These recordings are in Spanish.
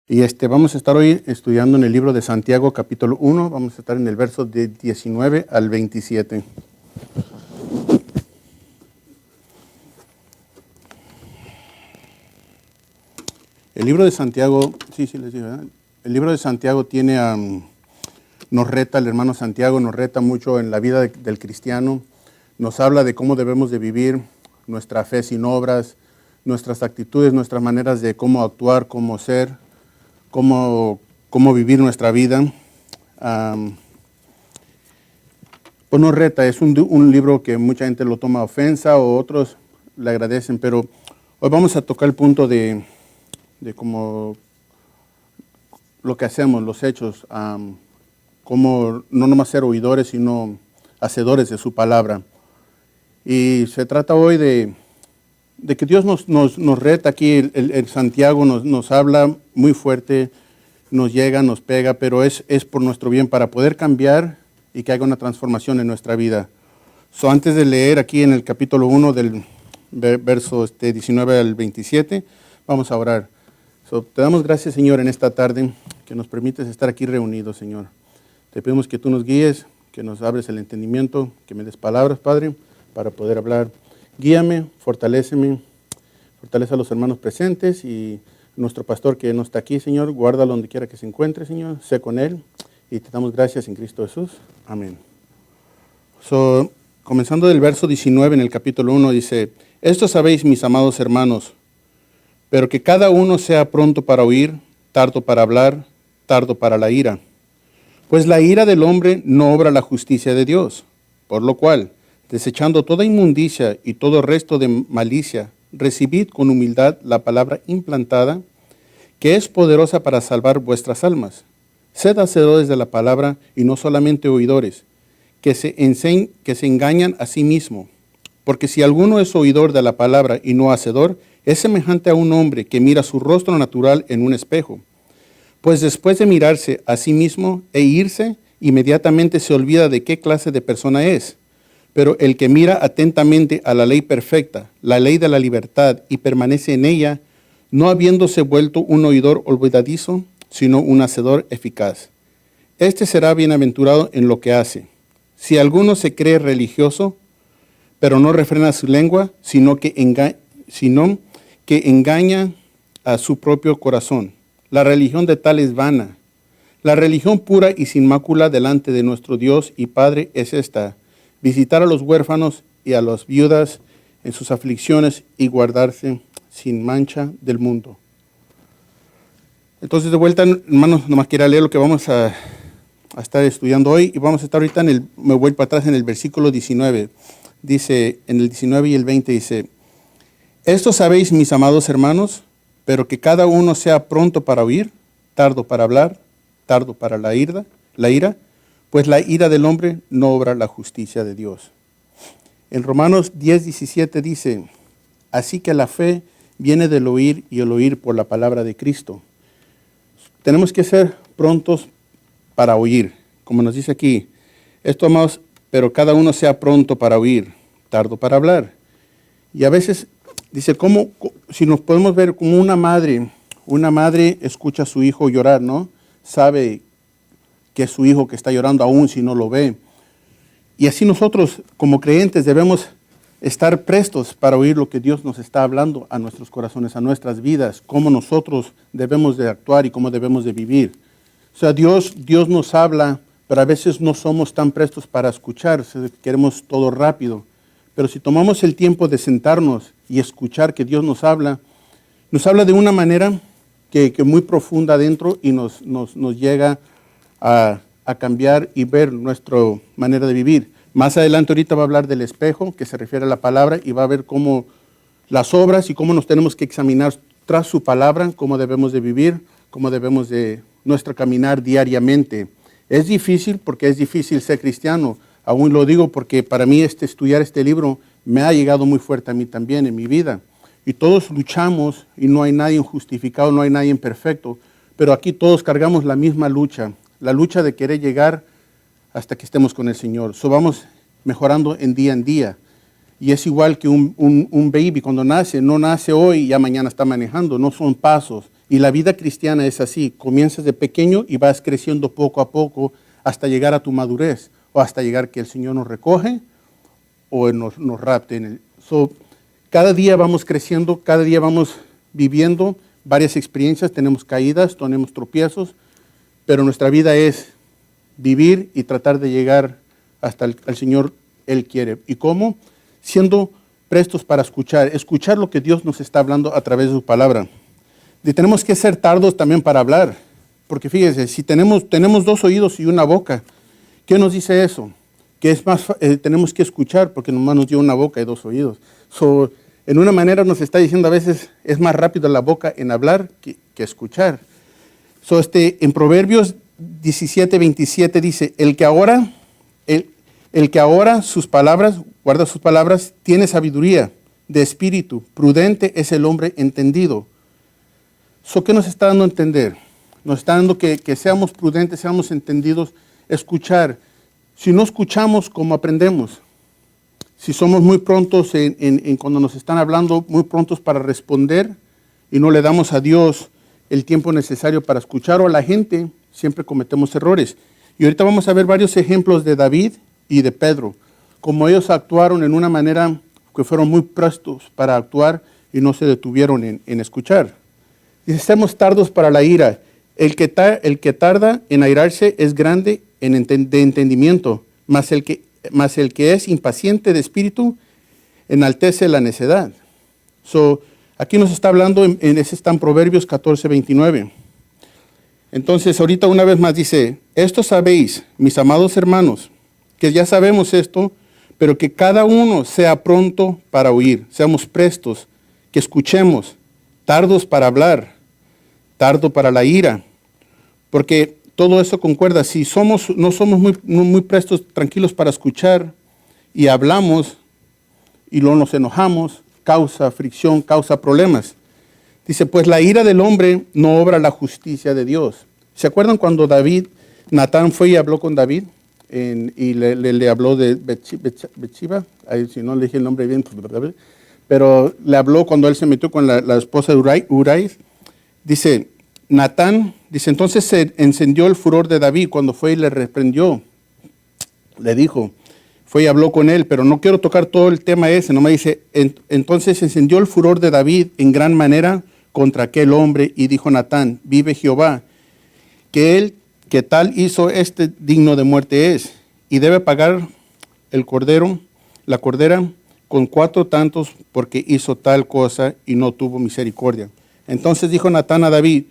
Y vamos a estar hoy estudiando en el libro de Santiago, capítulo 1. Vamos a estar en el verso de 19 al 27. El libro de Santiago, les digo, ¿verdad? El libro de Santiago nos reta, el hermano Santiago nos reta mucho en la vida del cristiano. Nos habla de cómo debemos de vivir nuestra fe sin obras, nuestras actitudes, nuestras maneras de cómo actuar, cómo ser, cómo vivir nuestra vida. Pues nos reta, es un libro que mucha gente lo toma a ofensa o otros le agradecen, pero hoy vamos a tocar el punto de cómo lo que hacemos, los hechos, cómo no nomás ser oidores, sino hacedores de su palabra. Y se trata hoy de que Dios nos reta aquí, el Santiago nos habla muy fuerte, nos llega, nos pega, pero es por nuestro bien, para poder cambiar y que haga una transformación en nuestra vida. Antes de leer aquí en el capítulo 1 del verso 19 al 27, vamos a orar. Te damos gracias, Señor, en esta tarde, que nos permites estar aquí reunidos, Señor. Te pedimos que tú nos guíes, que nos abres el entendimiento, que me des palabras, Padre, para poder hablar. Guíame, fortaléceme, fortalece a los hermanos presentes y nuestro pastor que no está aquí, Señor, guárdalo donde quiera que se encuentre, Señor, sé con él y te damos gracias en Cristo Jesús. Amén. Comenzando del verso 19 en el capítulo 1, dice: Esto sabéis, mis amados hermanos, pero que cada uno sea pronto para oír, tardo para hablar, tardo para la ira. Pues la ira del hombre no obra la justicia de Dios, por lo cual, desechando toda inmundicia y todo resto de malicia, recibid con humildad la palabra implantada, que es poderosa para salvar vuestras almas. Sed hacedores de la palabra y no solamente oidores, que se engañan a sí mismos. Porque si alguno es oidor de la palabra y no hacedor, es semejante a un hombre que mira su rostro natural en un espejo. Pues después de mirarse a sí mismo e irse, inmediatamente se olvida de qué clase de persona es. Pero el que mira atentamente a la ley perfecta, la ley de la libertad, y permanece en ella, no habiéndose vuelto un oidor olvidadizo, sino un hacedor eficaz. Este será bienaventurado en lo que hace. Si alguno se cree religioso, pero no refrena su lengua, sino que engaña a su propio corazón. La religión de tal es vana. La religión pura y sin mácula delante de nuestro Dios y Padre es esta: visitar a los huérfanos y a las viudas en sus aflicciones y guardarse sin mancha del mundo. Entonces, de vuelta, hermanos, nomás quiero leer lo que vamos a estar estudiando hoy. Y vamos a estar ahorita me voy para atrás en el versículo 19. Dice, en el 19 y el 20 dice: Esto sabéis, mis amados hermanos, pero que cada uno sea pronto para oír, tardo para hablar, tardo para la ira, pues la ira del hombre no obra la justicia de Dios. En Romanos 10:17 dice: Así que la fe viene del oír y el oír por la palabra de Cristo. Tenemos que ser prontos para oír, como nos dice aquí. Esto, amados, pero cada uno sea pronto para oír, tardo para hablar. Y a veces dice, si nos podemos ver como una madre escucha a su hijo llorar, ¿no? Sabe que es su hijo que está llorando aún si no lo ve. Y así nosotros, como creyentes, debemos estar prestos para oír lo que Dios nos está hablando a nuestros corazones, a nuestras vidas, cómo nosotros debemos de actuar y cómo debemos de vivir. O sea, Dios nos habla, pero a veces no somos tan prestos para escuchar, queremos todo rápido. Pero si tomamos el tiempo de sentarnos y escuchar que Dios nos habla de una manera que muy profunda adentro y nos llega a cambiar y ver nuestra manera de vivir. Más adelante ahorita va a hablar del espejo, que se refiere a la palabra, y va a ver cómo las obras y cómo nos tenemos que examinar tras su palabra, cómo debemos de vivir, cómo debemos de nuestro caminar diariamente. Es difícil porque es difícil ser cristiano. Aún lo digo porque para mí estudiar este libro me ha llegado muy fuerte a mí también en mi vida. Y todos luchamos y no hay nadie justificado, no hay nadie perfecto, pero aquí todos cargamos la misma lucha, la lucha de querer llegar hasta que estemos con el Señor. Vamos mejorando en día. Y es igual que un baby cuando nace, no nace hoy y ya mañana está manejando, no son pasos. Y la vida cristiana es así, comienzas de pequeño y vas creciendo poco a poco hasta llegar a tu madurez o hasta llegar que el Señor nos recoge o nos rapte. Cada día vamos creciendo, cada día vamos viviendo varias experiencias, tenemos caídas, tenemos tropiezos, pero nuestra vida es vivir y tratar de llegar hasta el Señor Él quiere. ¿Y cómo? Siendo prestos para escuchar lo que Dios nos está hablando a través de su palabra. Y tenemos que ser tardos también para hablar, porque fíjese, si tenemos 2 oídos y una boca, ¿qué nos dice eso? Que es más, tenemos que escuchar, porque nomás nos dio una boca y 2 oídos. En una manera nos está diciendo a veces, es más rápido la boca en hablar que escuchar. En Proverbios 17:27 dice, el que ahora sus palabras, guarda sus palabras, tiene sabiduría de espíritu, prudente es el hombre entendido. ¿Qué nos está dando a entender? Nos está dando que seamos prudentes, seamos entendidos, escuchar. Si no escuchamos, ¿cómo aprendemos? Si somos muy prontos cuando nos están hablando, muy prontos para responder y no le damos a Dios el tiempo necesario para escuchar o a la gente, siempre cometemos errores. Y ahorita vamos a ver varios ejemplos de David y de Pedro, como ellos actuaron en una manera que fueron muy prestos para actuar y no se detuvieron en escuchar. Dice, estemos tardos para la ira. El que tarda en airarse es grande de entendimiento, mas el que es impaciente de espíritu enaltece la necedad. Aquí nos está hablando, ese está en Proverbios 14:29. Entonces, ahorita una vez más dice, esto sabéis, mis amados hermanos, que ya sabemos esto, pero que cada uno sea pronto para oír, seamos prestos, que escuchemos, tardos para hablar, tardo para la ira, porque todo eso concuerda. Si no somos muy prestos, tranquilos para escuchar y hablamos y luego nos enojamos, causa fricción, causa problemas. Dice, pues la ira del hombre no obra la justicia de Dios. ¿Se acuerdan cuando Natán fue y habló con David? Y le habló de Betseba, si no le dije el nombre bien, pero le habló cuando él se metió con la esposa de Urías. Dice, Natán, entonces se encendió el furor de David cuando fue y le reprendió. Le dijo, fue y habló con él, pero no quiero tocar todo el tema ese, nomás dice, entonces se encendió el furor de David en gran manera contra aquel hombre y dijo Natán, vive Jehová, que él que tal hizo digno de muerte es, y debe pagar la cordera con 4 tantos porque hizo tal cosa y no tuvo misericordia. Entonces dijo Natán a David,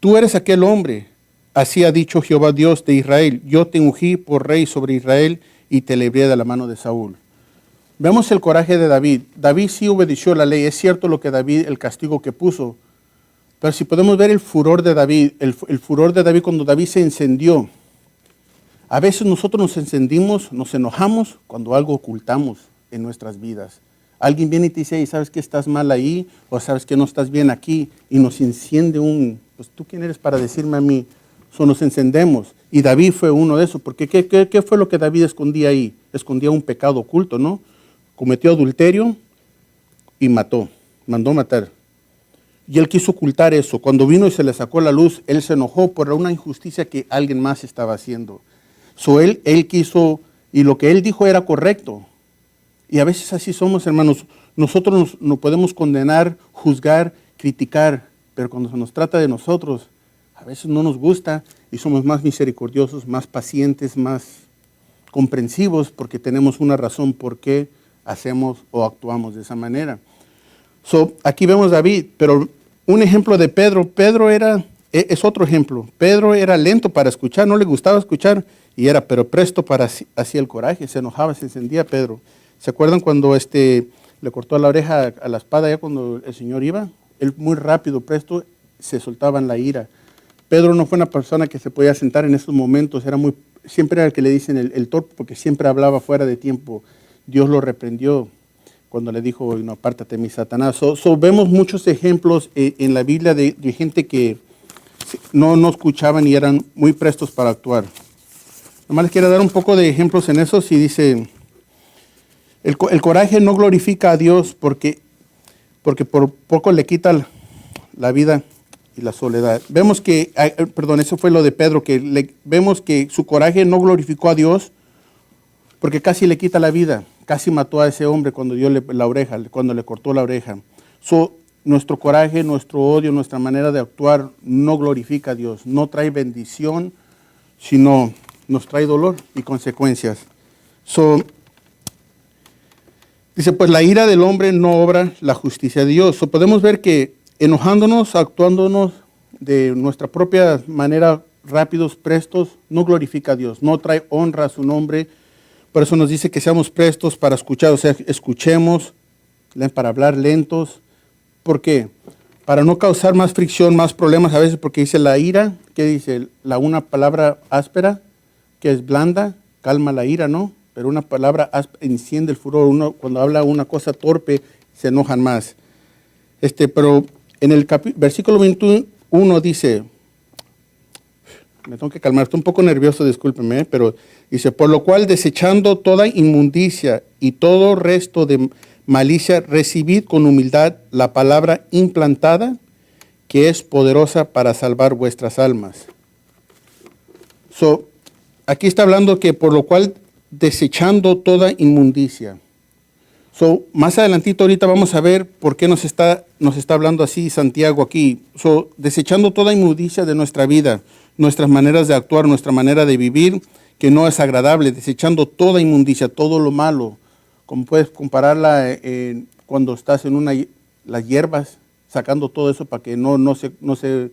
tú eres aquel hombre, así ha dicho Jehová Dios de Israel, yo te ungí por rey sobre Israel y te libré de la mano de Saúl. Vemos el coraje de David. David sí obedeció la ley, es cierto lo que David, el castigo que puso, pero si podemos ver el furor de David, el furor de David cuando David se encendió. A veces nosotros nos encendimos, nos enojamos cuando algo ocultamos en nuestras vidas. Alguien viene y te dice, ¿sabes que estás mal ahí? O ¿sabes que no estás bien aquí? Y nos enciende pues ¿tú quién eres para decirme a mí? Nos encendemos. Y David fue uno de esos, porque ¿qué fue lo que David escondía ahí? Escondía un pecado oculto, ¿no? Cometió adulterio y mandó matar. Y él quiso ocultar eso. Cuando vino y se le sacó la luz, él se enojó por una injusticia que alguien más estaba haciendo. Él quiso, y lo que él dijo era correcto. Y a veces así somos, hermanos. Nosotros nos podemos condenar, juzgar, criticar, pero cuando se nos trata de nosotros, a veces no nos gusta y somos más misericordiosos, más pacientes, más comprensivos, porque tenemos una razón por qué hacemos o actuamos de esa manera. Aquí vemos a David, pero un ejemplo de Pedro. Pedro es otro ejemplo. Pedro era lento para escuchar, no le gustaba escuchar, pero presto para hacía el coraje, se enojaba, se encendía Pedro. ¿Se acuerdan cuando le cortó la oreja a la espada ya cuando el Señor iba? Él muy rápido, presto, se soltaba en la ira. Pedro no fue una persona que se podía sentar en esos momentos, siempre era el que le dicen el torpe, porque siempre hablaba fuera de tiempo. Dios lo reprendió cuando le dijo, no, apártate mi Satanás. Vemos muchos ejemplos en la Biblia de gente que no escuchaban y eran muy prestos para actuar. Nomás les quiero dar un poco de ejemplos en eso. Si dice, el coraje no glorifica a Dios porque por poco le quita la vida y la soledad. Vemos que, perdón, eso fue lo de Pedro, que vemos que su coraje no glorificó a Dios porque casi le quita la vida, casi mató a ese hombre cuando dio la oreja, cuando le cortó la oreja. Nuestro coraje, nuestro odio, nuestra manera de actuar no glorifica a Dios, no trae bendición, sino nos trae dolor y consecuencias. Dice, pues la ira del hombre no obra la justicia de Dios. Podemos ver que enojándonos, actuándonos de nuestra propia manera, rápidos, prestos, no glorifica a Dios, no trae honra a su nombre. Por eso nos dice que seamos prestos para escuchar, o sea, escuchemos, para hablar lentos. ¿Por qué? Para no causar más fricción, más problemas a veces, porque dice la ira, ¿qué dice? Una palabra áspera, que es blanda, calma la ira, ¿no? Pero una palabra enciende el furor. Uno, cuando habla una cosa torpe, se enojan más. Pero en el versículo 21 dice, me tengo que calmar, estoy un poco nervioso, discúlpenme, pero dice, por lo cual desechando toda inmundicia y todo resto de malicia, recibid con humildad la palabra implantada, que es poderosa para salvar vuestras almas. Aquí está hablando que por lo cual desechando toda inmundicia. Más adelantito ahorita vamos a ver por qué nos está hablando así Santiago aquí. Desechando toda inmundicia de nuestra vida, nuestras maneras de actuar, nuestra manera de vivir, que no es agradable, desechando toda inmundicia, todo lo malo. Como puedes compararla cuando estás en las hierbas, sacando todo eso para que no se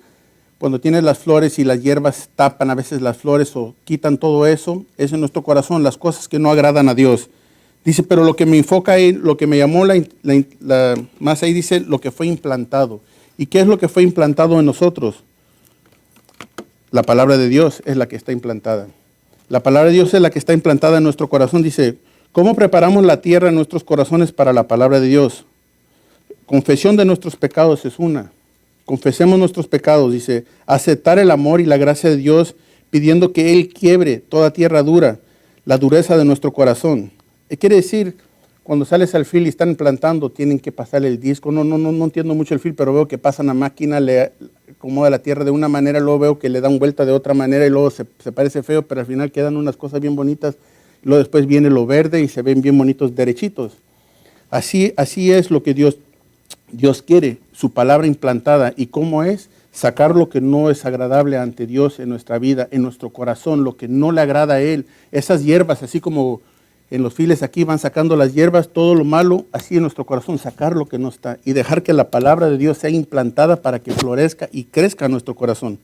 cuando tienes las flores y las hierbas tapan a veces las flores o quitan todo eso, es en nuestro corazón, las cosas que no agradan a Dios. Dice, pero lo que me enfoca ahí, lo que me llamó más ahí dice, lo que fue implantado. ¿Y qué es lo que fue implantado en nosotros? La palabra de Dios es la que está implantada. La palabra de Dios es la que está implantada en nuestro corazón. Dice, ¿cómo preparamos la tierra en nuestros corazones para la palabra de Dios? Confesión de nuestros pecados es una. Confesemos nuestros pecados, dice, aceptar el amor y la gracia de Dios, pidiendo que Él quiebre toda tierra dura, la dureza de nuestro corazón. Quiere decir, cuando sales al field y están plantando, tienen que pasar el disco. No entiendo mucho el field, pero veo que pasan la máquina, le acomoda la tierra de una manera, luego veo que le dan vuelta de otra manera y luego se parece feo, pero al final quedan unas cosas bien bonitas. Luego después viene lo verde y se ven bien bonitos derechitos. Así es lo que Dios quiere, su palabra implantada. ¿Y cómo es? Sacar lo que no es agradable ante Dios en nuestra vida, en nuestro corazón, lo que no le agrada a Él. Esas hierbas, así como en los files aquí van sacando las hierbas, todo lo malo, así en nuestro corazón, sacar lo que no está y dejar que la palabra de Dios sea implantada para que florezca y crezca en nuestro corazón.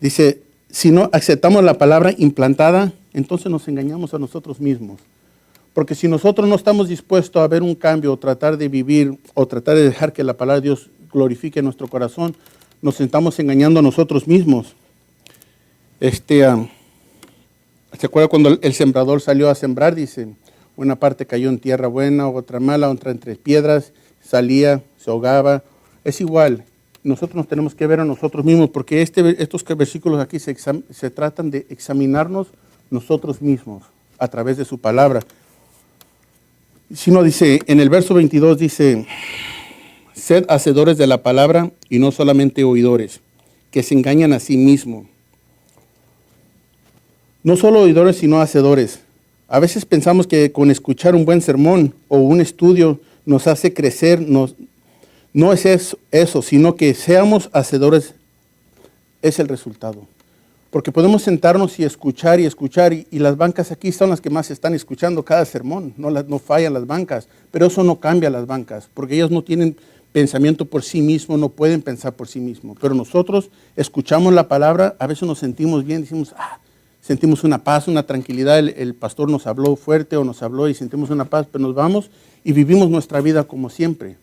Dice, si no aceptamos la palabra implantada, entonces nos engañamos a nosotros mismos. Porque si nosotros no estamos dispuestos a ver un cambio o tratar de vivir o tratar de dejar que la palabra de Dios glorifique nuestro corazón, nos estamos engañando a nosotros mismos. ¿Se acuerda cuando el sembrador salió a sembrar? Dice, una parte cayó en tierra buena, otra mala, otra entre piedras, salía, se ahogaba. Es igual, nosotros nos tenemos que ver a nosotros mismos, porque estos versículos aquí se tratan de examinarnos nosotros mismos a través de su palabra. Si no, dice, en el verso 22 dice, sed hacedores de la palabra y no solamente oidores, que se engañan a sí mismos. No solo oidores, sino hacedores. A veces pensamos que con escuchar un buen sermón o un estudio nos hace crecer. No es eso, sino que seamos hacedores es el resultado. Porque podemos sentarnos y escuchar, y las bancas aquí son las que más están escuchando cada sermón, no fallan las bancas, pero eso no cambia las bancas, porque ellas no tienen pensamiento por sí mismos, no pueden pensar por sí mismos. Pero nosotros escuchamos la palabra, a veces nos sentimos bien, decimos, sentimos una paz, una tranquilidad, el pastor nos habló fuerte o nos habló y sentimos una paz, pero nos vamos y vivimos nuestra vida como siempre.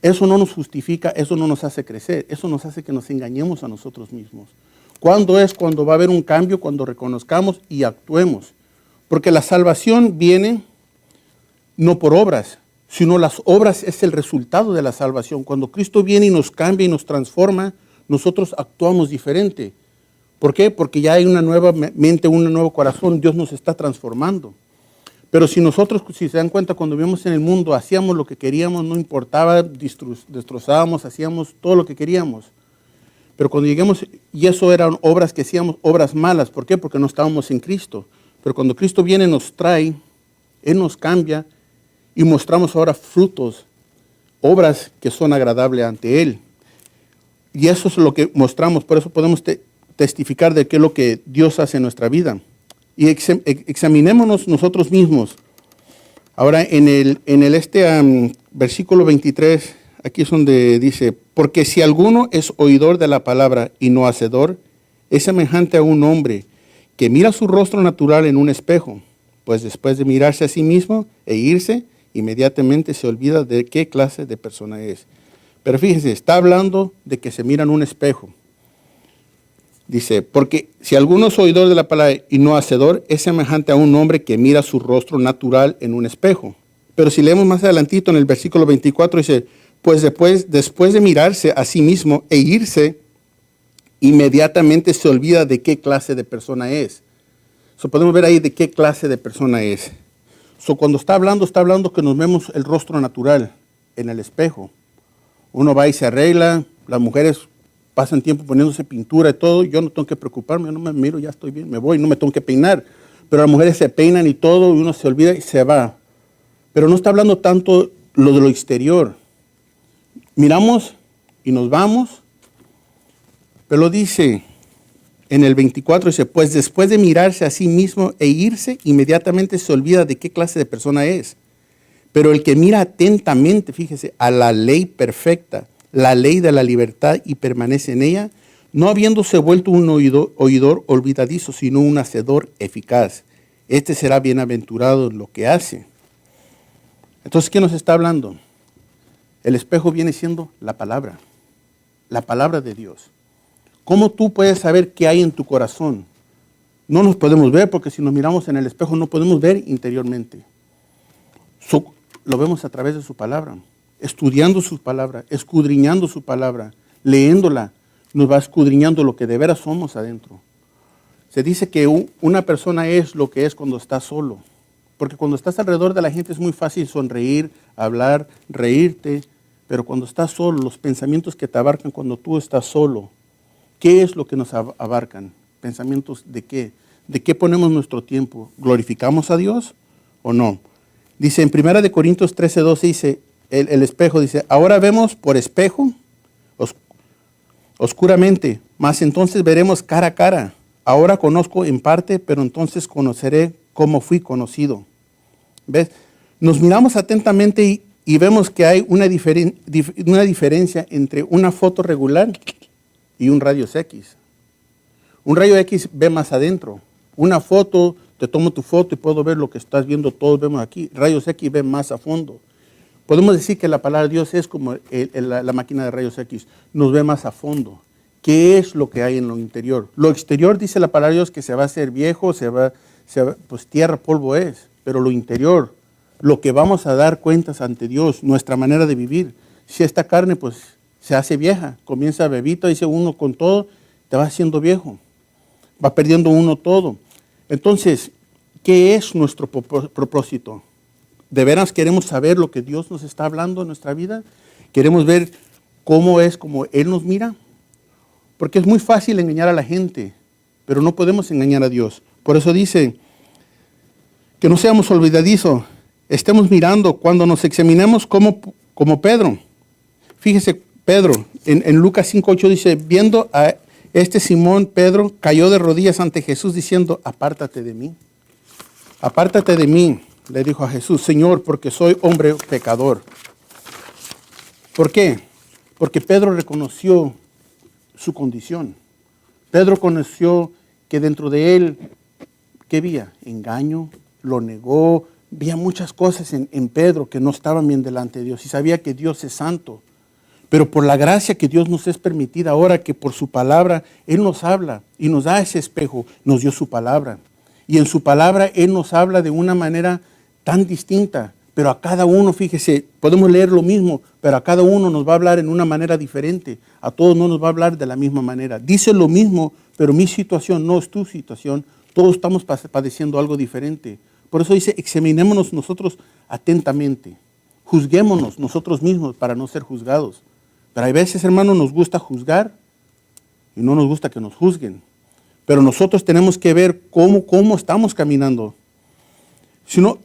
Eso no nos justifica, eso no nos hace crecer, eso nos hace que nos engañemos a nosotros mismos. ¿Cuándo es? Cuando va a haber un cambio, cuando reconozcamos y actuemos. Porque la salvación viene no por obras, sino las obras es el resultado de la salvación. Cuando Cristo viene y nos cambia y nos transforma, nosotros actuamos diferente. ¿Por qué? Porque ya hay una nueva mente, un nuevo corazón, Dios nos está transformando. Pero si nosotros, si se dan cuenta, cuando vivimos en el mundo, hacíamos lo que queríamos, no importaba, destrozábamos, hacíamos todo lo que queríamos. Pero cuando lleguemos, y eso eran obras que hacíamos, obras malas. ¿Por qué? Porque no estábamos en Cristo. Pero cuando Cristo viene, nos trae, Él nos cambia y mostramos ahora frutos, obras que son agradables ante Él. Y eso es lo que mostramos, por eso podemos testificar de qué es lo que Dios hace en nuestra vida. Y examinémonos nosotros mismos. Ahora en el versículo 23, aquí es donde dice, porque si alguno es oidor de la palabra y no hacedor, es semejante a un hombre que mira su rostro natural en un espejo, pues después de mirarse a sí mismo e irse, inmediatamente se olvida de qué clase de persona es. Pero fíjense, está hablando de que se mira en un espejo. Dice, porque si alguno es oidor de la palabra y no hacedor, es semejante a un hombre que mira su rostro natural en un espejo. Pero si leemos más adelantito en el versículo 24, dice, pues después de mirarse a sí mismo e irse, inmediatamente se olvida de qué clase de persona es. Podemos ver ahí de qué clase de persona es. Cuando está hablando que nos vemos el rostro natural en el espejo. Uno va y se arregla, las mujeres pasan tiempo poniéndose pintura y todo, yo no tengo que preocuparme, yo no me miro, ya estoy bien, me voy, no me tengo que peinar. Pero las mujeres se peinan y todo, y uno se olvida y se va. Pero no está hablando tanto lo de lo exterior. Miramos y nos vamos, pero dice en el 24, dice, pues después de mirarse a sí mismo e irse, inmediatamente se olvida de qué clase de persona es. Pero el que mira atentamente, fíjese, a la ley perfecta, la ley de la libertad y permanece en ella, no habiéndose vuelto un oidor olvidadizo, sino un hacedor eficaz. Este será bienaventurado en lo que hace. Entonces, ¿qué nos está hablando? El espejo viene siendo la palabra de Dios. ¿Cómo tú puedes saber qué hay en tu corazón? No nos podemos ver porque si nos miramos en el espejo no podemos ver interiormente. Lo vemos a través de su palabra, estudiando su palabra, escudriñando su palabra, leyéndola, nos va escudriñando lo que de veras somos adentro. Se dice que una persona es lo que es cuando está solo, porque cuando estás alrededor de la gente es muy fácil sonreír, hablar, reírte, pero cuando estás solo, los pensamientos que te abarcan cuando tú estás solo, ¿qué es lo que nos abarcan? ¿Pensamientos de qué? ¿De qué ponemos nuestro tiempo? ¿Glorificamos a Dios o no? Dice en 1 Corintios 13:12, dice, el espejo dice, ahora vemos por espejo, oscuramente, mas entonces veremos cara a cara. Ahora conozco en parte, pero entonces conoceré como fui conocido. ¿Ves? Nos miramos atentamente y vemos que hay una diferencia entre una foto regular y un rayos X. Un rayo X ve más adentro. Una foto, te tomo tu foto y puedo ver lo que estás viendo, todos vemos aquí. Rayos X ven más a fondo. Podemos decir que la palabra de Dios es como la máquina de rayos X, nos ve más a fondo. ¿Qué es lo que hay en lo interior? Lo exterior dice la palabra de Dios que se va a hacer viejo, pues tierra, polvo es. Pero lo interior, lo que vamos a dar cuentas ante Dios, nuestra manera de vivir. Si esta carne pues se hace vieja, comienza bebito, dice uno con todo, te va haciendo viejo. Va perdiendo uno todo. Entonces, ¿qué es nuestro propósito? ¿De veras queremos saber lo que Dios nos está hablando en nuestra vida? ¿Queremos ver cómo es como Él nos mira? Porque es muy fácil engañar a la gente, pero no podemos engañar a Dios. Por eso dice que no seamos olvidadizos, estemos mirando cuando nos examinemos como Pedro. Fíjese, Pedro, en Lucas 5:8 dice, viendo a Simón, Pedro, cayó de rodillas ante Jesús diciendo, apártate de mí. Apártate de mí, le dijo a Jesús, Señor, porque soy hombre pecador. ¿Por qué? Porque Pedro reconoció su condición. Pedro conoció que dentro de él, ¿qué había? Engaño, lo negó, había muchas cosas en Pedro que no estaban bien delante de Dios y sabía que Dios es santo. Pero por la gracia que Dios nos es permitida ahora, que por su palabra Él nos habla y nos da ese espejo, nos dio su palabra. Y en su palabra Él nos habla de una manera tan distinta, pero a cada uno, fíjese, podemos leer lo mismo, pero a cada uno nos va a hablar en una manera diferente. A todos no nos va a hablar de la misma manera. Dice lo mismo, pero mi situación no es tu situación. Todos estamos padeciendo algo diferente. Por eso dice, examinémonos nosotros atentamente. Juzguémonos nosotros mismos para no ser juzgados. Pero hay veces, hermano, nos gusta juzgar y no nos gusta que nos juzguen. Pero nosotros tenemos que ver cómo estamos caminando. Si no,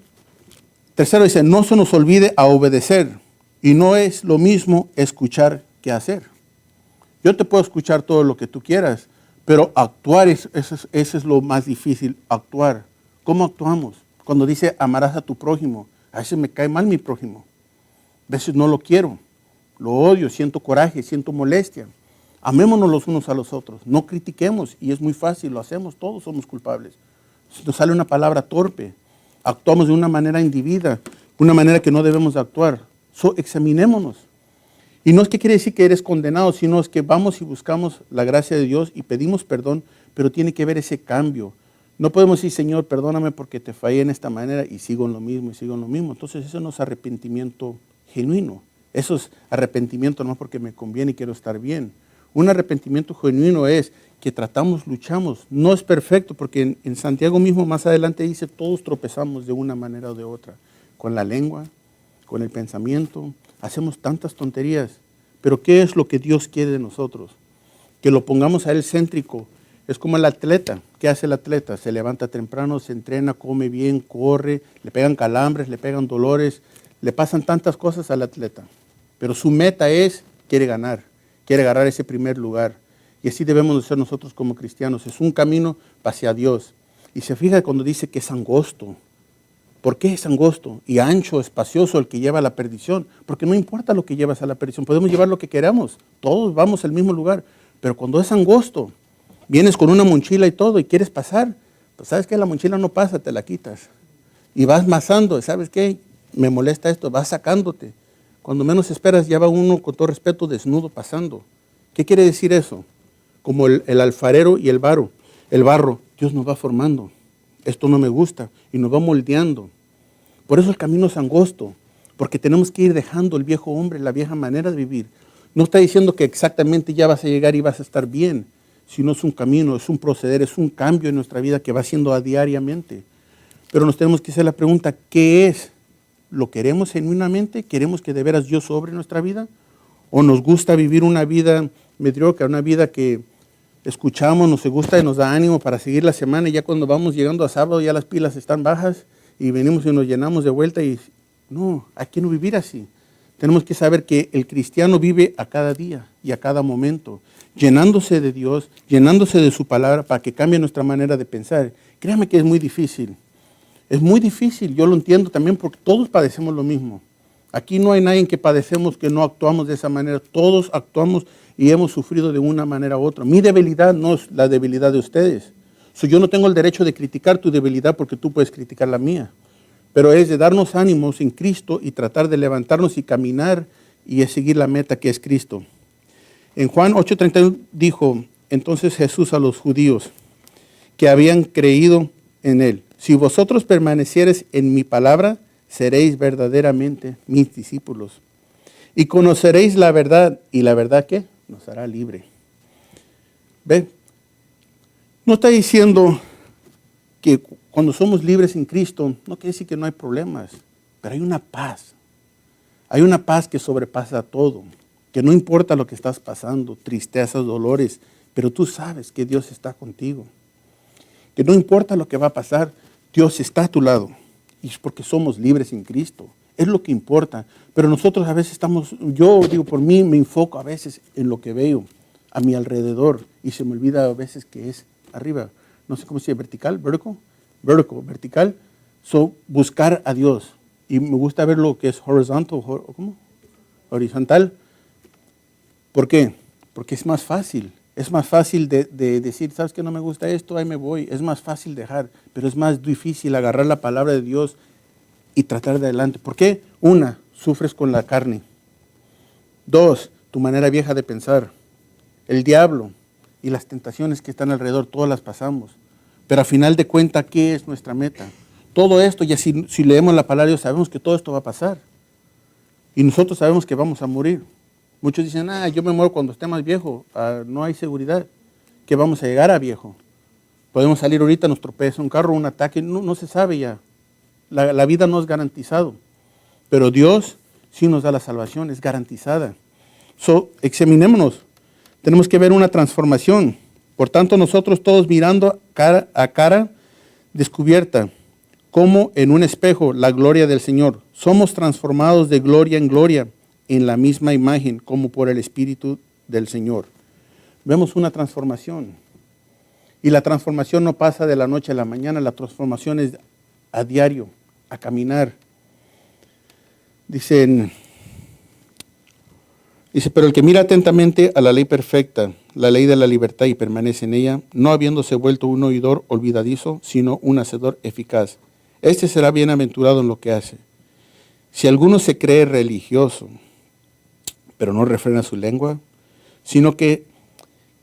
tercero dice, no se nos olvide a obedecer. Y no es lo mismo escuchar que hacer. Yo te puedo escuchar todo lo que tú quieras, pero actuar, eso es lo más difícil, actuar. ¿Cómo actuamos? Cuando dice, amarás a tu prójimo, a veces me cae mal mi prójimo. A veces no lo quiero, lo odio, siento coraje, siento molestia. Amémonos los unos a los otros, no critiquemos, y es muy fácil, lo hacemos, todos somos culpables. Si nos sale una palabra torpe, actuamos de una manera indebida, una manera que no debemos de actuar. Examinémonos. Y no es que quiere decir que eres condenado, sino es que vamos y buscamos la gracia de Dios y pedimos perdón, pero tiene que haber ese cambio. No podemos decir, Señor, perdóname porque te fallé en esta manera y sigo en lo mismo y sigo en lo mismo. Entonces eso no es arrepentimiento genuino. Eso es arrepentimiento no porque me conviene y quiero estar bien. Un arrepentimiento genuino es que tratamos, luchamos. No es perfecto porque en Santiago mismo más adelante dice, todos tropezamos de una manera o de otra. Con la lengua, con el pensamiento, hacemos tantas tonterías. Pero ¿qué es lo que Dios quiere de nosotros? Que lo pongamos a Él céntrico. Es como el atleta. ¿Qué hace el atleta? Se levanta temprano, se entrena, come bien, corre, le pegan calambres, le pegan dolores, le pasan tantas cosas al atleta. Pero su meta es, quiere ganar, quiere agarrar ese primer lugar. Y así debemos de ser nosotros como cristianos. Es un camino hacia Dios. Y se fija cuando dice que es angosto. ¿Por qué es angosto? Y ancho, espacioso el que lleva a la perdición. Porque no importa lo que llevas a la perdición, podemos llevar lo que queramos. Todos vamos al mismo lugar. Pero cuando es angosto, vienes con una mochila y todo y quieres pasar, pues sabes que la mochila no pasa, te la quitas. Y vas masando, ¿sabes qué? Me molesta esto, vas sacándote. Cuando menos esperas ya va uno con todo respeto desnudo pasando. ¿Qué quiere decir eso? Como el alfarero y el barro. El barro, Dios nos va formando. Esto no me gusta y nos va moldeando. Por eso el camino es angosto, porque tenemos que ir dejando el viejo hombre, la vieja manera de vivir. No está diciendo que exactamente ya vas a llegar y vas a estar bien, sino es un camino, es un proceder, es un cambio en nuestra vida que va haciendo a diariamente. Pero nos tenemos que hacer la pregunta, ¿qué es? ¿Lo queremos genuinamente? ¿Queremos que de veras Dios sobre nuestra vida? ¿O nos gusta vivir una vida mediocre, una vida que escuchamos, nos gusta y nos da ánimo para seguir la semana y ya cuando vamos llegando a sábado ya las pilas están bajas y venimos y nos llenamos de vuelta y no, hay que no vivir así. Tenemos que saber que el cristiano vive a cada día y a cada momento, llenándose de Dios, llenándose de su palabra para que cambie nuestra manera de pensar. Créame que es muy difícil, yo lo entiendo también porque todos padecemos lo mismo. Aquí no hay nadie que padecemos que no actuamos de esa manera, todos actuamos y hemos sufrido de una manera u otra. Mi debilidad no es la debilidad de ustedes. Yo no tengo el derecho de criticar tu debilidad porque tú puedes criticar la mía. Pero es de darnos ánimos en Cristo y tratar de levantarnos y caminar y seguir la meta que es Cristo. En Juan 8:31 dijo entonces Jesús a los judíos que habían creído en Él. Si vosotros permaneciereis en mi palabra, seréis verdaderamente mis discípulos. Y conoceréis la verdad. ¿Y la verdad qué? Nos hará libre. ¿Ve? No está diciendo que cuando somos libres en Cristo, no quiere decir que no hay problemas, pero hay una paz. Hay una paz que sobrepasa todo, que no importa lo que estás pasando, tristezas, dolores, pero tú sabes que Dios está contigo. Que no importa lo que va a pasar, Dios está a tu lado. Y es porque somos libres en Cristo. Es lo que importa. Pero nosotros a veces yo digo, por mí me enfoco a veces en lo que veo a mi alrededor y se me olvida a veces que es arriba. No sé cómo se dice, vertical. Buscar a Dios. Y me gusta ver lo que es horizontal. ¿Por qué? Porque es más fácil. Es más fácil de decir, ¿sabes qué? No me gusta esto, ahí me voy. Es más fácil dejar, pero es más difícil agarrar la palabra de Dios y tratar de adelante. ¿Por qué? 1, sufres con la carne. 2, tu manera vieja de pensar. El diablo y las tentaciones que están alrededor, todas las pasamos. Pero a final de cuentas, ¿qué es nuestra meta? Todo esto, ya si leemos la palabra de Dios, sabemos que todo esto va a pasar. Y nosotros sabemos que vamos a morir. Muchos dicen, yo me muero cuando esté más viejo. No hay seguridad que vamos a llegar a viejo. Podemos salir ahorita, nos tropeza un carro, un ataque, no se sabe ya. La vida no es garantizado. Pero Dios sí nos da la salvación, es garantizada. Examinémonos. Tenemos que ver una transformación. Por tanto, nosotros todos mirando cara a cara descubierta, como en un espejo, la gloria del Señor. Somos transformados de gloria en gloria en la misma imagen, como por el Espíritu del Señor. Vemos una transformación. Y la transformación no pasa de la noche a la mañana, la transformación es a diario, a caminar. Dice, pero el que mira atentamente a la ley perfecta, la ley de la libertad y permanece en ella, no habiéndose vuelto un oidor olvidadizo, sino un hacedor eficaz. Este será bienaventurado en lo que hace. Si alguno se cree religioso, pero no refrena su lengua, sino que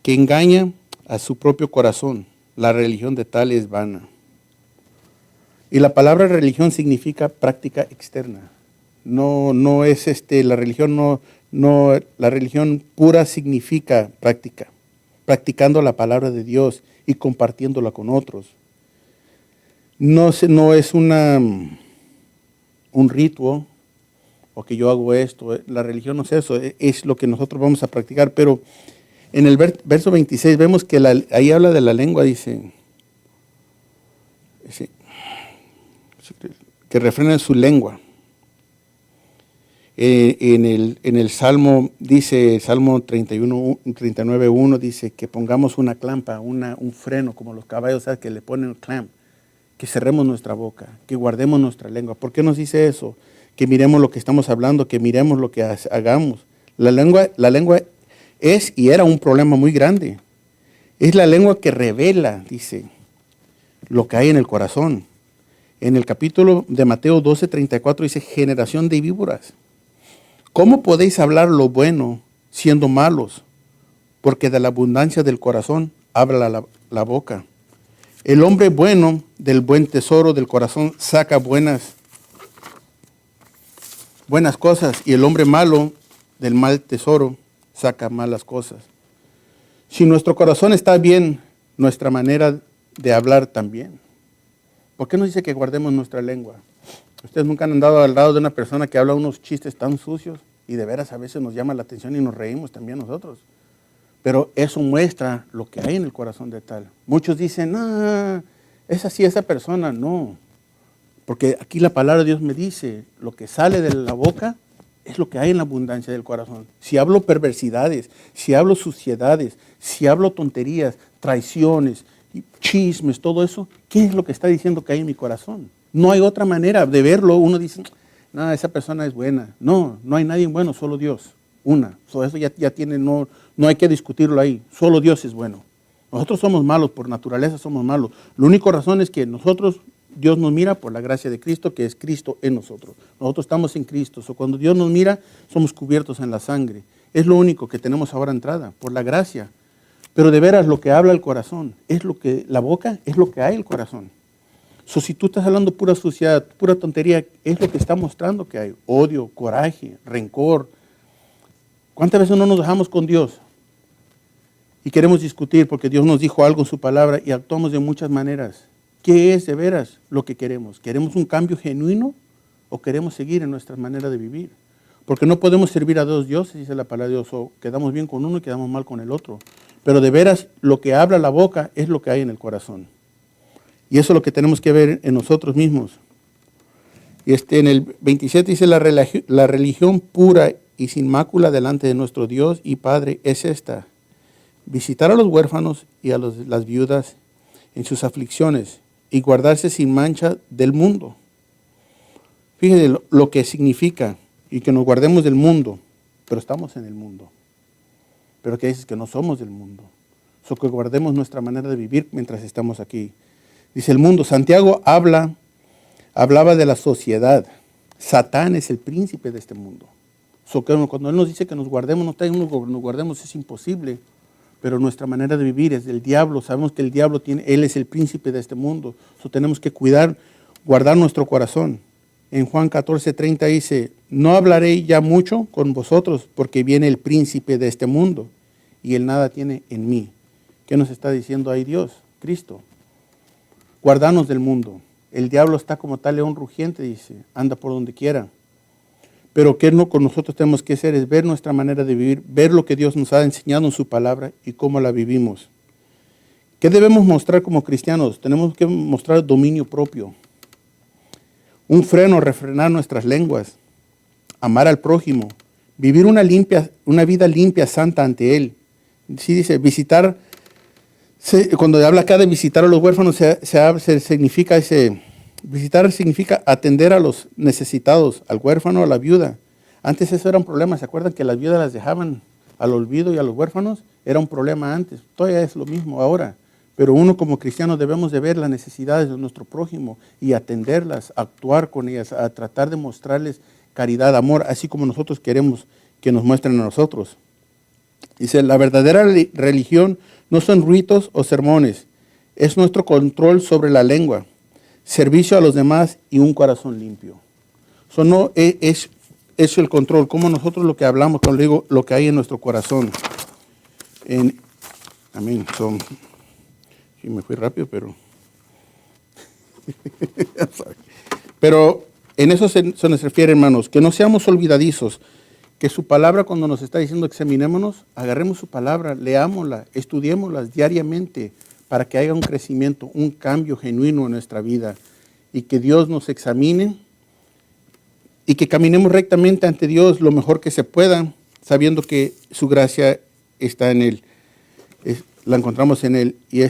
engaña a su propio corazón, la religión de tal es vana. Y la palabra religión significa práctica externa. No es la religión la religión pura significa práctica, practicando la palabra de Dios y compartiéndola con otros. No es un ritual o que yo hago esto. La religión no es eso, es lo que nosotros vamos a practicar. Pero en el verso 26 vemos que ahí habla de la lengua, dice que refrena su lengua. En el Salmo, dice, Salmo 39:1, dice que pongamos una clampa, un freno, como los caballos, ¿sabes? Que le ponen un clamp, que cerremos nuestra boca, que guardemos nuestra lengua. ¿Por qué nos dice eso? Que miremos lo que estamos hablando, que miremos lo que hagamos. La lengua es y era un problema muy grande. Es la lengua que revela, dice, lo que hay en el corazón. En el capítulo de Mateo 12:34 dice, generación de víboras. ¿Cómo podéis hablar lo bueno siendo malos? Porque de la abundancia del corazón habla la boca. El hombre bueno del buen tesoro del corazón saca buenas cosas, y el hombre malo del mal tesoro saca malas cosas. Si nuestro corazón está bien, nuestra manera de hablar también. ¿Por qué nos dice que guardemos nuestra lengua? Ustedes nunca han andado al lado de una persona que habla unos chistes tan sucios y de veras a veces nos llama la atención y nos reímos también nosotros. Pero eso muestra lo que hay en el corazón de tal. Muchos dicen, es así esa persona. No, porque aquí la palabra de Dios me dice, lo que sale de la boca es lo que hay en la abundancia del corazón. Si hablo perversidades, si hablo suciedades, si hablo tonterías, traiciones, chismes, todo eso, ¿qué es lo que está diciendo que hay en mi corazón? No hay otra manera de verlo. Uno dice, no, esa persona es buena. No hay nadie bueno, solo Dios. Eso ya tiene, no hay que discutirlo ahí. Solo Dios es bueno. Nosotros somos malos, por naturaleza somos malos. La única razón es que Dios nos mira por la gracia de Cristo, que es Cristo en nosotros. Nosotros estamos en Cristo. Cuando Dios nos mira, somos cubiertos en la sangre. Es lo único que tenemos ahora entrada, por la gracia. Pero de veras, lo que habla el corazón, la boca es lo que hay en el corazón. Si tú estás hablando pura suciedad, pura tontería, es lo que está mostrando que hay. Odio, coraje, rencor. ¿Cuántas veces no nos dejamos con Dios? Y queremos discutir porque Dios nos dijo algo en su palabra y actuamos de muchas maneras. ¿Qué es de veras lo que queremos? ¿Queremos un cambio genuino o queremos seguir en nuestra manera de vivir? Porque no podemos servir a dos dioses, dice la palabra de Dios, o quedamos bien con uno y quedamos mal con el otro. Pero de veras, lo que habla la boca es lo que hay en el corazón. Y eso es lo que tenemos que ver en nosotros mismos. Y en el 27 dice, la religión pura y sin mácula delante de nuestro Dios y Padre es esta: visitar a los huérfanos y a las viudas en sus aflicciones y guardarse sin mancha del mundo. Fíjense lo que significa, y que nos guardemos del mundo, pero estamos en el mundo. Pero que dices que no somos del mundo. Que guardemos nuestra manera de vivir mientras estamos aquí. Dice el mundo. Santiago hablaba de la sociedad. Satán es el príncipe de este mundo. Cuando él nos dice que nos guardemos, nos guardemos, es imposible. Pero nuestra manera de vivir es del diablo. Sabemos que el diablo él es el príncipe de este mundo. Tenemos que guardar nuestro corazón. En Juan 14:30 dice, no hablaré ya mucho con vosotros porque viene el príncipe de este mundo y él nada tiene en mí. ¿Qué nos está diciendo ahí Dios? Cristo. Guardanos del mundo. El diablo está como tal león rugiente, dice, anda por donde quiera. Pero que no con nosotros tenemos que hacer es ver nuestra manera de vivir, ver lo que Dios nos ha enseñado en su palabra y cómo la vivimos. ¿Qué debemos mostrar como cristianos? Tenemos que mostrar dominio propio, un freno, refrenar nuestras lenguas, amar al prójimo, vivir una vida limpia, santa ante Él. Sí dice, visitar, cuando habla acá de visitar a los huérfanos, visitar significa atender a los necesitados, al huérfano, a la viuda. Antes eso era un problema, ¿se acuerdan que las viudas las dejaban al olvido y a los huérfanos? Era un problema antes, todavía es lo mismo ahora. Pero uno como cristiano debemos de ver las necesidades de nuestro prójimo y atenderlas, actuar con ellas, a tratar de mostrarles caridad, amor, así como nosotros queremos que nos muestren a nosotros. Dice, la verdadera religión no son ritos o sermones, es nuestro control sobre la lengua, servicio a los demás y un corazón limpio. Eso no es el control, como nosotros lo que hablamos, cuando digo lo que hay en nuestro corazón. Amén. Sí, me fui rápido, pero en eso se nos refiere, hermanos, que no seamos olvidadizos, que su palabra cuando nos está diciendo examinémonos, agarremos su palabra, leámosla, estudiémosla diariamente para que haya un crecimiento, un cambio genuino en nuestra vida y que Dios nos examine y que caminemos rectamente ante Dios lo mejor que se pueda, sabiendo que su gracia está en Él, la encontramos en Él. Y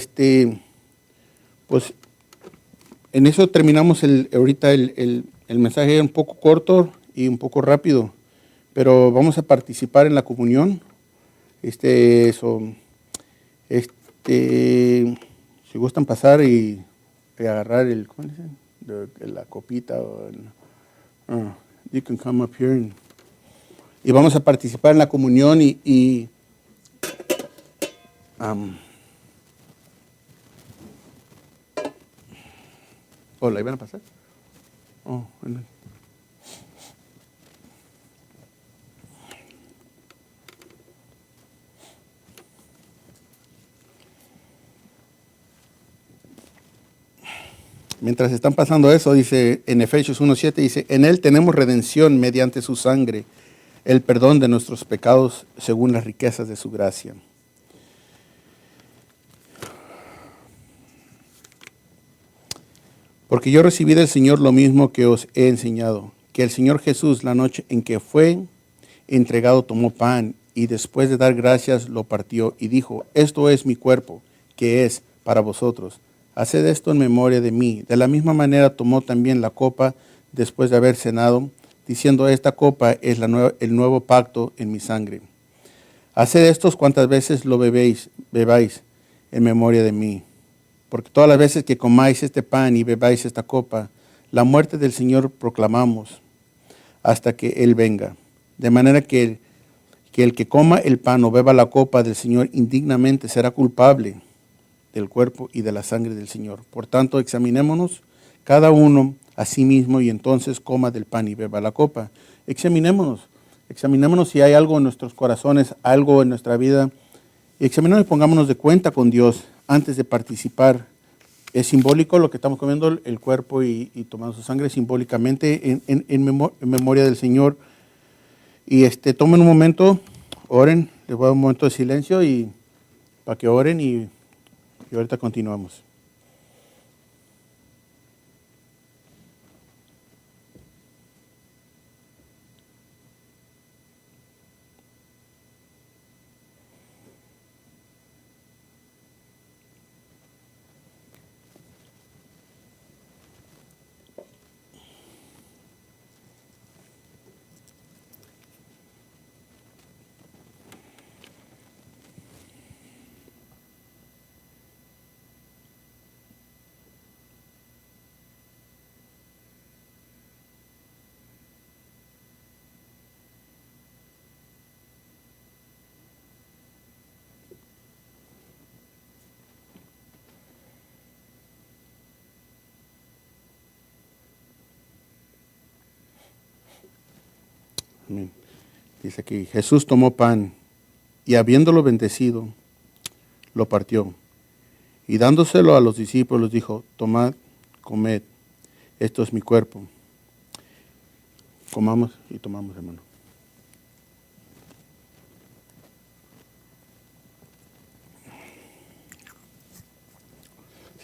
pues en eso terminamos ahorita el mensaje un poco corto y un poco rápido, pero vamos a participar en la comunión. Si gustan pasar y agarrar ¿cómo dicen? La copita. You can come up here. Y vamos a participar en la comunión ¿la iban a pasar? Bueno. Mientras están pasando eso, dice en Efesios 1:7, dice, en Él tenemos redención mediante su sangre, el perdón de nuestros pecados según las riquezas de su gracia. Porque yo recibí del Señor lo mismo que os he enseñado, que el Señor Jesús, la noche en que fue entregado, tomó pan y después de dar gracias lo partió y dijo, esto es mi cuerpo, que es para vosotros. Haced esto en memoria de mí. De la misma manera tomó también la copa después de haber cenado, diciendo, esta copa es el nuevo pacto en mi sangre. Haced esto cuantas veces lo bebáis en memoria de mí. Porque todas las veces que comáis este pan y bebáis esta copa, la muerte del Señor proclamamos hasta que Él venga. De manera que el que coma el pan o beba la copa del Señor indignamente será culpable del cuerpo y de la sangre del Señor. Por tanto, examinémonos cada uno a sí mismo y entonces coma del pan y beba la copa. Examinémonos si hay algo en nuestros corazones, algo en nuestra vida. Examinémonos y pongámonos de cuenta con Dios antes de participar. Es simbólico lo que estamos comiendo, el cuerpo y tomando su sangre simbólicamente en memoria del Señor. Y tomen un momento, oren, les voy a dar un momento de silencio y para que oren y ahorita continuamos. Amén. Dice aquí, Jesús tomó pan y habiéndolo bendecido, lo partió. Y dándoselo a los discípulos dijo, tomad, comed, esto es mi cuerpo. Comamos y tomamos, hermano.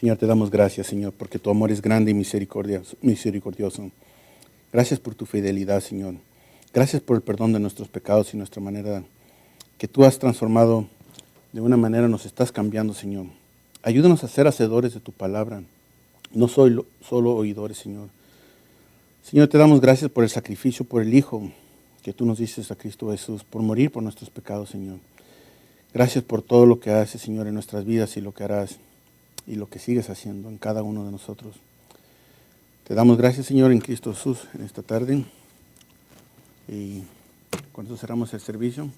Señor, te damos gracias, Señor, porque tu amor es grande y misericordioso. Gracias por tu fidelidad, Señor. Gracias por el perdón de nuestros pecados y nuestra manera que tú has transformado de una manera, nos estás cambiando, Señor. Ayúdanos a ser hacedores de tu palabra, no solo oidores, Señor. Señor, te damos gracias por el sacrificio, por el Hijo que tú nos dices a Cristo Jesús, por morir por nuestros pecados, Señor. Gracias por todo lo que haces, Señor, en nuestras vidas y lo que harás y lo que sigues haciendo en cada uno de nosotros. Te damos gracias, Señor, en Cristo Jesús en esta tarde. Y con eso cerramos el servicio.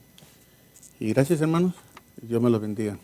Y gracias, hermanos. Dios me los bendiga.